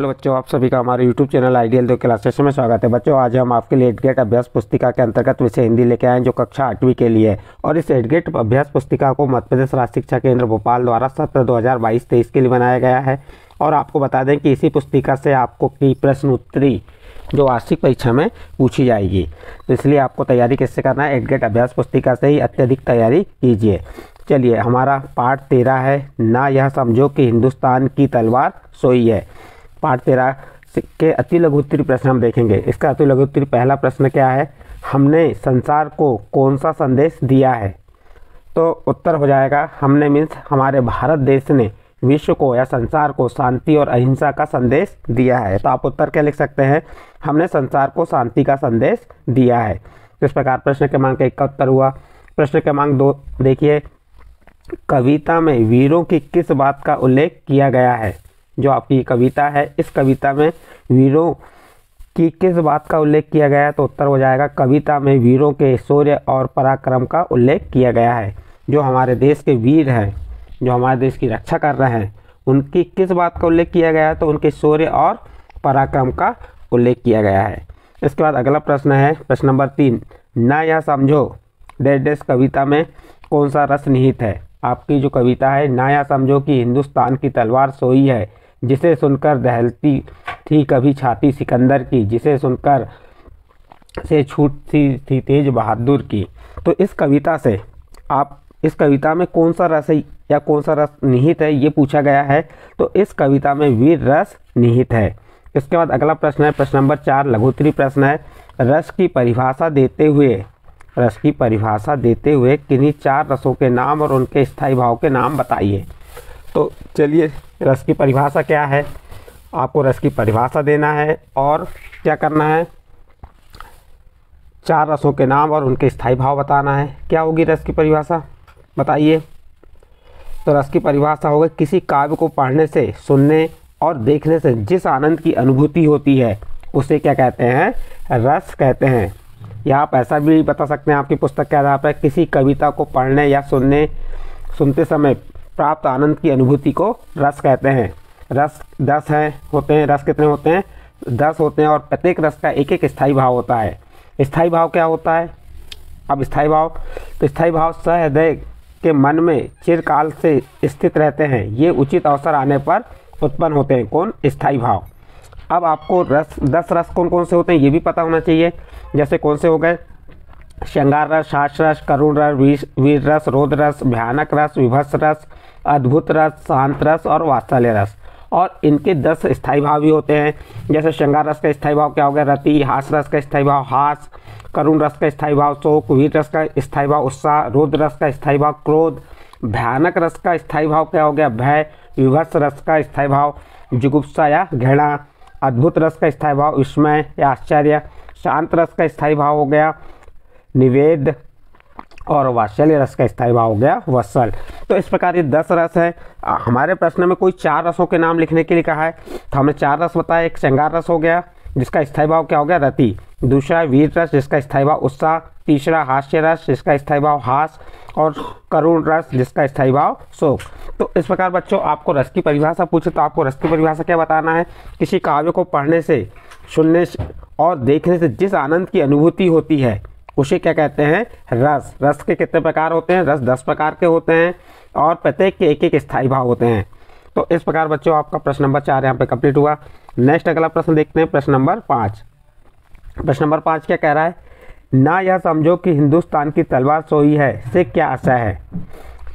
Hello बच्चों, आप सभी का हमारे यूट्यूब चैनल आइडियल 2 क्लासेस में स्वागत है। बच्चों, आज हम आपके लिए एडगेट अभ्यास पुस्तिका के अंतर्गत विषय हिंदी लेके आए हैं जो कक्षा 8वीं के लिए है। और इस एडगेट अभ्यास पुस्तिका को मध्य प्रदेश राज्य शिक्षा केंद्र भोपाल द्वारा सत्र 2022-23 के लिए बनाया गया है। और आपको बता दें कि इसी पुस्तिका से आपको की प्रश्न उत्तरी जो वार्षिक परीक्षा में पूछी जाएगी, तो इसलिए आपको तैयारी किससे करना है, एडगेट अभ्यास पुस्तिका से ही अत्यधिक तैयारी कीजिए। चलिए, हमारा पाठ 13 है, ना यह समझो कि हिंदुस्तान की तलवार सोई है। पाठ 13 के अति लघु उत्तरी प्रश्न हम देखेंगे। इसका अति लघु उत्तरी पहला प्रश्न क्या है, हमने संसार को कौन सा संदेश दिया है? तो उत्तर हो जाएगा हमने मीन्स हमारे भारत देश ने विश्व को या संसार को शांति और अहिंसा का संदेश दिया है। तो आप उत्तर क्या लिख सकते हैं, हमने संसार को शांति का संदेश दिया है। तो इस प्रकार प्रश्न क्रमांक 1 का उत्तर हुआ। प्रश्न क्रमांक 2 देखिए, कविता में वीरों की किस बात का उल्लेख किया गया है? जो आपकी कविता है, इस कविता में वीरों की किस बात का उल्लेख किया गया है? तो उत्तर हो जाएगा कविता में वीरों के शौर्य और पराक्रम का उल्लेख किया गया है। जो हमारे देश के वीर हैं, जो हमारे देश की रक्षा कर रहे हैं, उनकी किस बात का उल्लेख किया गया है? तो उनके शौर्य और पराक्रम का उल्लेख किया गया है। इसके बाद अगला प्रश्न है प्रश्न नंबर 3, ना यह समझो डैश डैश कविता में कौन सा रस निहित है? आपकी जो कविता है, ना यह समझो कि हिंदुस्तान की तलवार सोई है, जिसे सुनकर दहलती थी कभी छाती सिकंदर की, जिसे सुनकर से छूटती थी तेज बहादुर की। तो इस कविता से आप इस कविता में कौन सा रस है या कौन सा रस निहित है, ये पूछा गया है। तो इस कविता में वीर रस निहित है। इसके बाद अगला प्रश्न है प्रश्न नंबर 4 लघुत्तरी प्रश्न है, रस की परिभाषा देते हुए किन्हीं 4 रसों के नाम और उनके स्थायी भाव के नाम बताइए। तो चलिए, रस की परिभाषा क्या है, आपको रस की परिभाषा देना है और क्या करना है, 4 रसों के नाम और उनके स्थायी भाव बताना है। क्या होगी रस की परिभाषा, बताइए। तो रस की परिभाषा होगी, किसी काव्य को पढ़ने से, सुनने और देखने से जिस आनंद की अनुभूति होती है उसे क्या कहते हैं, रस कहते हैं। या आप ऐसा भी बता सकते हैं आपकी पुस्तक के आधार पर, किसी कविता को पढ़ने या सुनते समय प्राप्त आनंद की अनुभूति को रस कहते हैं। रस 10 होते हैं। रस कितने होते हैं? 10 होते हैं और प्रत्येक रस का एक एक स्थायी भाव होता है। स्थायी भाव क्या होता है? अब स्थायी भाव सहृदय के मन में चिरकाल से स्थित रहते हैं। ये उचित अवसर आने पर उत्पन्न होते हैं। कौन? स्थायी भाव। अब आपको 10 रस कौन कौन से होते हैं ये भी पता होना चाहिए। जैसे कौन से हो गए, श्रृंगार रस, हास्य रस, करुण रस, वीर रस, रोद रस, भयानक रस, विभत्स रस, अद्भुत रस, शांत रस और वात्सल्य रस। और इनके 10 स्थायी भाव भी होते हैं। जैसे श्रृंगार रस का स्थायी भाव क्या हो गया, रति। हास्य रस का स्थायी भाव हास। करुण रस का स्थायी भाव शोक। वीर रस का स्थायी भाव उत्साह। रोद रस का स्थायी भाव क्रोध। भयानक रस का स्थायी भाव क्या हो गया, भय। विभत्स रस का स्थायी भाव जुगुप्सा या घृणा। अद्भुत रस का स्थायी भाव विस्मय या आश्चर्य। शांत रस का स्थायी भाव हो गया निवेद और वात्सल्य रस का स्थायी भाव हो गया वत्सल। तो इस प्रकार ये 10 रस है। हमारे प्रश्न में कोई 4 रसों के नाम लिखने के लिए कहा है, तो हमने 4 रस बताया। एक श्रृंगार रस हो गया जिसका स्थायी भाव क्या हो गया, रति। दूसरा वीर रस जिसका स्थायी भाव उत्साह। तीसरा हास्य रस जिसका स्थायी भाव हास। और करुण रस जिसका स्थायी भाव शोक। तो इस प्रकार बच्चों, आपको रस की परिभाषा पूछे तो आपको रस की परिभाषा क्या बताना है, किसी काव्य को पढ़ने से, सुनने से और देखने से जिस आनंद की अनुभूति होती है उसे क्या कहते हैं, रस। रस के कितने प्रकार होते हैं? रस 10 प्रकार के होते हैं और प्रत्येक के एक एक स्थायी भाव होते हैं। तो इस प्रकार बच्चों आपका प्रश्न नंबर 4 यहाँ पे कंप्लीट हुआ। नेक्स्ट अगला प्रश्न देखते हैं, प्रश्न नंबर 5। प्रश्न नंबर 5 क्या कह रहा है, ना यह समझो कि हिंदुस्तान की तलवार सोई है से क्या आशय है?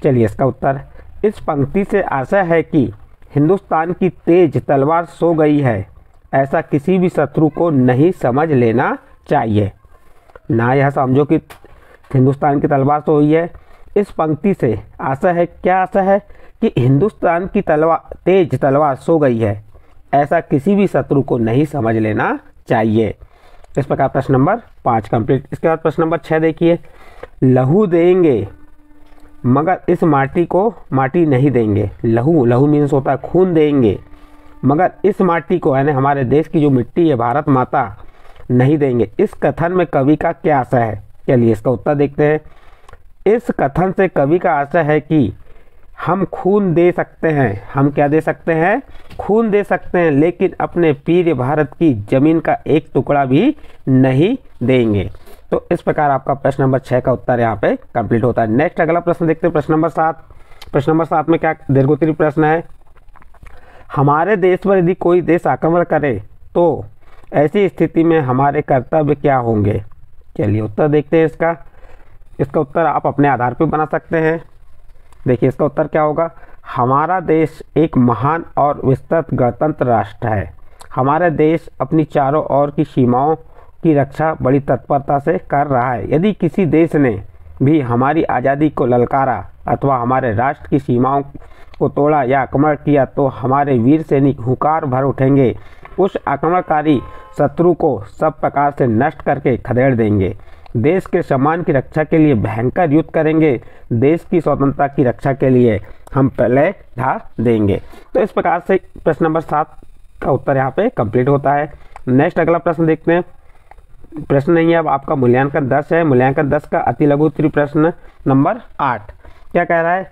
चलिए, इसका उत्तर, इस पंक्ति से आशय है कि हिंदुस्तान की तेज तलवार सो गई है, ऐसा किसी भी शत्रु को नहीं समझ लेना चाहिए। ना यह समझो कि हिंदुस्तान की तलवार सोई है, इस पंक्ति से आशय है, क्या आशय है कि हिंदुस्तान की तेज तलवार सो गई है, ऐसा किसी भी शत्रु को नहीं समझ लेना चाहिए। इस प्रकार प्रश्न नंबर 5 कंप्लीट। इसके बाद प्रश्न नंबर 6 देखिए, लहू देंगे मगर इस माटी को माटी नहीं देंगे। लहू मीन्स होता है खून देंगे, मगर इस माटी को यानी हमारे देश की जो मिट्टी है, भारत माता, नहीं देंगे। इस कथन में कवि का क्या आशय है? चलिए इसका उत्तर देखते हैं। इस कथन से कवि का आशय है कि हम खून दे सकते हैं। हम क्या दे सकते हैं? खून दे सकते हैं लेकिन अपने प्रिय भारत की ज़मीन का एक टुकड़ा भी नहीं देंगे। तो इस प्रकार आपका प्रश्न नंबर 6 का उत्तर यहाँ पे कंप्लीट होता है। नेक्स्ट अगला प्रश्न देखते हैं, प्रश्न नंबर 7। प्रश्न नंबर 7 में क्या दीर्घोत्तरीय प्रश्न है, हमारे देश पर यदि कोई देश आक्रमण करे तो ऐसी स्थिति में हमारे कर्तव्य क्या होंगे। चलिए उत्तर देखते हैं इसका। इसका उत्तर आप अपने आधार पर बना सकते हैं। देखिए इसका उत्तर क्या होगा, हमारा देश एक महान और विस्तृत गणतंत्र राष्ट्र है। हमारा देश अपनी चारों ओर की सीमाओं की रक्षा बड़ी तत्परता से कर रहा है। यदि किसी देश ने भी हमारी आज़ादी को ललकारा अथवा हमारे राष्ट्र की सीमाओं को तोड़ा या आक्रमण किया तो हमारे वीर सैनिक हुंकार भर उठेंगे, उस आक्रमणकारी शत्रु को सब प्रकार से नष्ट करके खदेड़ देंगे, देश के सम्मान की रक्षा के लिए भयंकर युद्ध करेंगे, देश की स्वतंत्रता की रक्षा के लिए हम पहले ढा देंगे। तो इस प्रकार से प्रश्न नंबर 7 का उत्तर यहाँ पे कंप्लीट होता है। नेक्स्ट अगला प्रश्न देखते हैं। प्रश्न नहीं है, अब आपका मूल्यांकन 10 है। मूल्यांकन 10 का अति लघु उत्तरीय प्रश्न नंबर 8 क्या कह रहा है,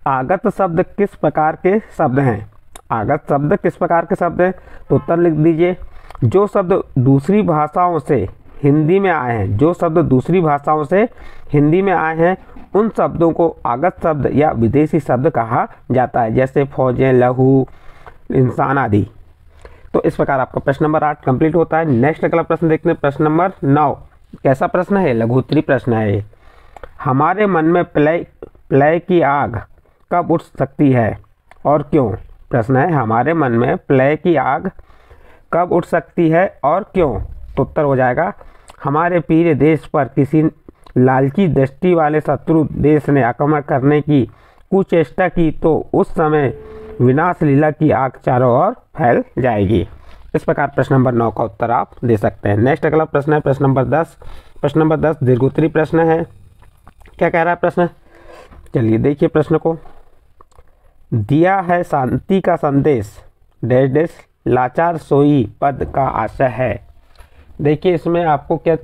आगत शब्द किस प्रकार के शब्द हैं। आगत शब्द किस प्रकार के शब्द हैं, तो उत्तर लिख दीजिए, जो शब्द दूसरी भाषाओं से हिंदी में आए हैं, जो शब्द दूसरी भाषाओं से हिंदी में आए हैं उन शब्दों को आगत शब्द या विदेशी शब्द कहा जाता है, जैसे फौजें, लहू, इंसान आदि। तो इस प्रकार आपका प्रश्न नंबर 8 कंप्लीट होता है। नेक्स्ट अगला प्रश्न देखते हैं, प्रश्न नंबर 9। कैसा प्रश्न है, लघु उत्तरीय प्रश्न है। हमारे मन में प्रलय की आग कब उठ सकती है और क्यों। प्रश्न है, हमारे मन में प्रलय की आग कब उठ सकती है और क्यों। तो उत्तर हो जाएगा, हमारे प्रिय देश पर किसी लालची दृष्टि वाले शत्रु देश ने आक्रमण करने की कुचेष्टा की तो उस समय विनाश लीला की आग चारों ओर फैल जाएगी। इस प्रकार प्रश्न नंबर 9 का उत्तर आप दे सकते हैं। नेक्स्ट अगला प्रश्न है प्रश्न नंबर 10। प्रश्न नंबर 10 दीर्घोत्तरीय प्रश्न है। क्या कह रहा है प्रश्न, चलिए देखिए प्रश्न को। दिया है शांति का संदेश डैश डैश लाचार सोई पद का आशय है। देखिए इसमें आपको क्या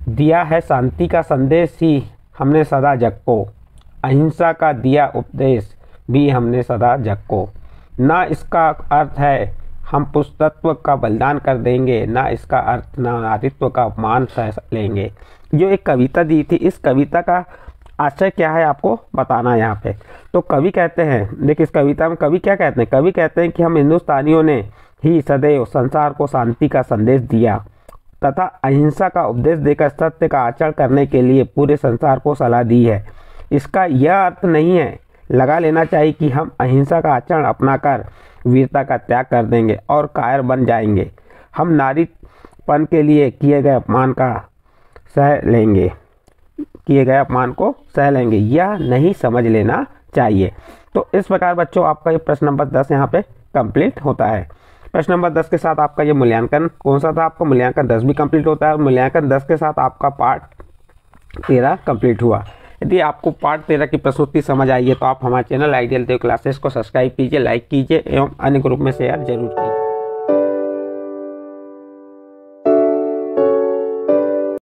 दिया है, शांति का संदेश ही हमने सदा जग को, अहिंसा का दिया उपदेश भी हमने सदा जग को, ना इसका अर्थ है हम पुरुषत्व का बलिदान कर देंगे, ना इसका अर्थ ना नारीत्व का अपमान सह लेंगे। जो एक कविता दी थी, इस कविता का आशय क्या है आपको बताना है यहाँ पे। तो कवि कहते हैं, देखिए इस कविता में कवि क्या कहते हैं, कवि कहते हैं कि हम हिंदुस्तानियों ने ही सदैव संसार को शांति का संदेश दिया तथा अहिंसा का उपदेश देकर सत्य का आचरण करने के लिए पूरे संसार को सलाह दी है। इसका यह अर्थ नहीं है लगा लेना चाहिए कि हम अहिंसा का आचरण अपनाकर वीरता का त्याग कर देंगे और कायर बन जाएंगे। हम नारीपन के लिए किए गए अपमान को सह लेंगे, यह नहीं समझ लेना चाहिए। तो इस प्रकार बच्चों आपका ये प्रश्न नंबर 10 यहाँ पे कंप्लीट होता है। प्रश्न नंबर 10 के साथ आपका ये मूल्यांकन कौन सा था, आपका मूल्यांकन 10 भी कंप्लीट होता है और मूल्यांकन 10 के साथ आपका पार्ट 13 कंप्लीट हुआ। यदि आपको पार्ट 13 की प्रस्तुति समझ आई है तो आप हमारे चैनल आइडियल देव क्लासेस को सब्सक्राइब कीजिए, लाइक कीजिए एवं अन्य ग्रुप में शेयर जरूर कीजिए।